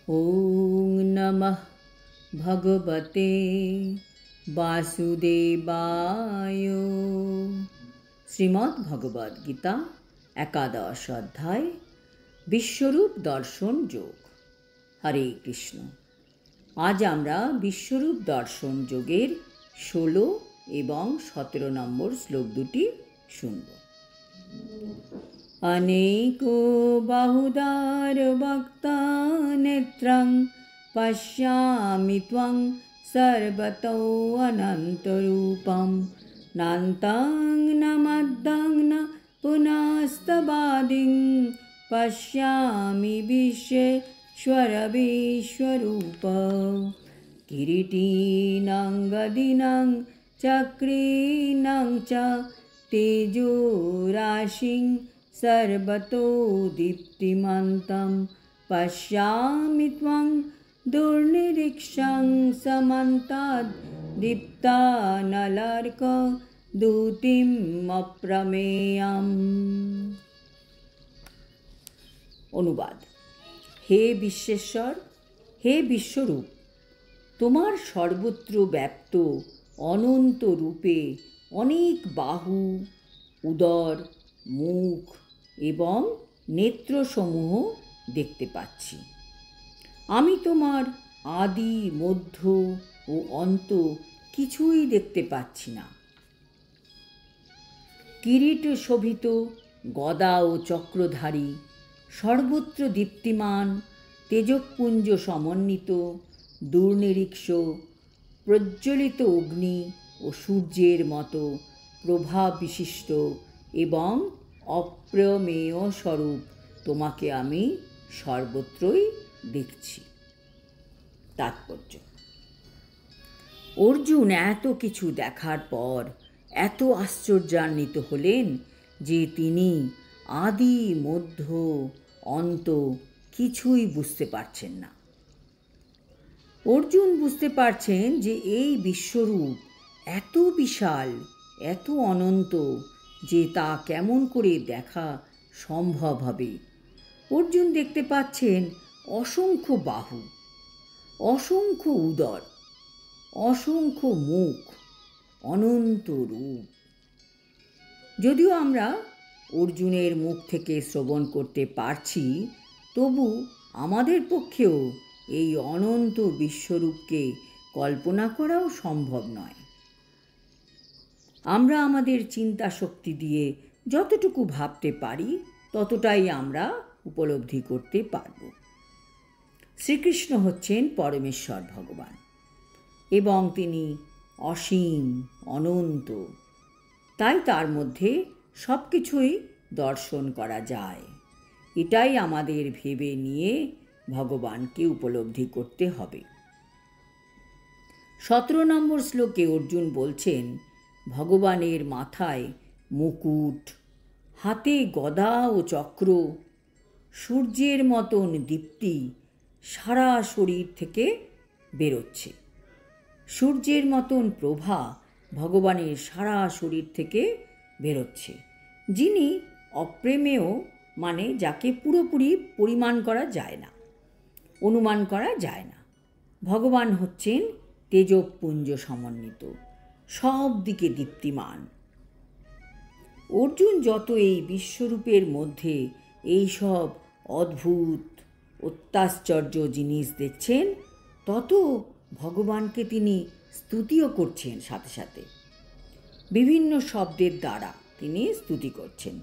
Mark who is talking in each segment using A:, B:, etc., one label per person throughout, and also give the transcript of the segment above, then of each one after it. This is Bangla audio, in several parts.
A: ॐ नमः भगवते वासुदेवाय। শ্রীমদ্ ভগবদ গীতা একাদশ অধ্যায় বিশ্বরূপ দর্শন যোগ। হরে কৃষ্ণ। আজ আমরা বিশ্বরূপ দর্শন যোগের 16 এবং 17 নম্বর শ্লোক দুটি শুনব। अनेको बहुदार वक्ता नेत्रं पश्यामि त्वं सर्वतो अनन्तरूपं नान्तं न मद्दं न पुनस्तवादिं पश्यामि विश्वेश्वर विश्वरूप किरीटिनं गदिनं चक्रिनं च तेजोराशिं सर्वतो दीप्तिमन्तं पश्यामि त्वं दुर्निरीक्षं समन्ताद् दीप्तानलार्कद्युतिम् अप्रमेयम्। অনুবাদ। হে বিশ্বেশ্বর, হে বিশ্বরূপ, তোমার সর্বত্র ব্যাপ্ত অনন্ত রূপে অনেক বাহু, উদর, মুখ এবং নেত্রসমূহ দেখতে পাচ্ছি। আমি তোমার আদি, মধ্য ও অন্ত কিছুই দেখতে পাচ্ছি না। কিরীট শোভিত, গদা ও চক্রধারী, সর্বত্র দীপ্তিমান, তেজপুঞ্জ সমন্বিত, দুর্নিরীক্ষ, প্রজ্বলিত অগ্নি ও সূর্যের মতো প্রভাব বিশিষ্ট এবং অপ্রমেয় স্বরূপ তোমাকে আমি সর্বত্রই দেখছি। তাৎপর্য: অর্জুন এত কিছু দেখার পর এত আশ্চর্যান্বিত হলেন যে তিনি আদি, মধ্য, অন্ত কিছুই বুঝতে পারছেন না। অর্জুন বুঝতে পারছেন যে এই বিশ্বরূপ এত বিশাল, এত অনন্ত যে তা কেমন করে দেখা সম্ভব হবে। অর্জুন দেখতে পাচ্ছেন অসংখ্য বাহু, অসংখ্য উদর, অসংখ্য মুখ, অনন্ত রূপ। যদিও আমরা অর্জুনের মুখ থেকে শ্রবণ করতে পারছি, তবু আমাদের পক্ষেও এই অনন্ত বিশ্বরূপকে কল্পনা করাও সম্ভব নয়। আমরা আমাদের চিন্তা শক্তি দিয়ে যতটুকু ভাবতে পারি ততটাই আমরা উপলব্ধি করতে পারব। শ্রীকৃষ্ণ হচ্ছেন পরমেশ্বর ভগবান এবং তিনি অসীম, অনন্ত। তাই তার মধ্যে সব কিছুই দর্শন করা যায়। এটাই আমাদের ভেবে নিয়ে ভগবানকে উপলব্ধি করতে হবে। 17 নম্বর শ্লোকে অর্জুন বলছেন, ভগবানের মাথায় মুকুট, হাতে গদা ও চক্র, সূর্যের মতন দীপ্তি সারা শরীর থেকে বেরোচ্ছে। সূর্যের মতন প্রভা ভগবানের সারা শরীর থেকে বেরোচ্ছে, যিনি অপ্রমেয়, মানে যাকে পুরোপুরি পরিমাণ করা যায় না, অনুমান করা যায় না। ভগবান হচ্ছেন তেজপুঞ্জ সমন্বিত, সব দিকে দীপ্তিমান। অর্জুন যত এই বিশ্বরূপের মধ্যে এই সব অদ্ভুত, অত্যাশ্চর্য জিনিস দেখছেন, তত ভগবানকে তিনি স্তুতিও করছেন। সাথে সাথে বিভিন্ন শব্দের দ্বারা তিনি স্তুতি করছেন।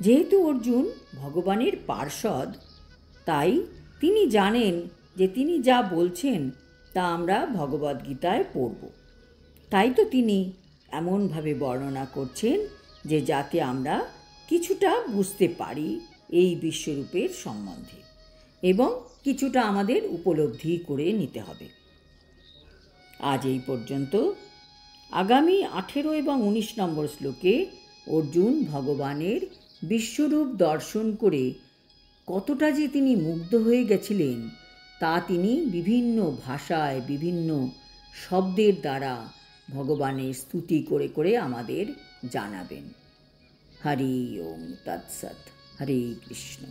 A: যেহেতু অর্জুন ভগবানের পার্ষদ, তাই তিনি জানেন যে তিনি যা বলছেন তা আমরা ভগবদ্গীতায় পড়ব। তাই তো তিনি এমনভাবে বর্ণনা করছেন যে যাতে আমরা কিছুটা বুঝতে পারি এই বিশ্বরূপের সম্বন্ধে এবং কিছুটা আমাদের উপলব্ধি করে নিতে হবে। আজ এই পর্যন্ত। আগামী 18 এবং 19 নম্বর শ্লোকে অর্জুন ভগবানের বিশ্বরূপ দর্শন করে কতটা যে তিনি মুগ্ধ হয়ে গেছিলেন তা তিনি বিভিন্ন ভাষায়, বিভিন্ন শব্দের দ্বারা ভগবানের স্তুতি করে করে আমাদের জানাবেন। হরি ওম তৎসৎ। হরে কৃষ্ণ।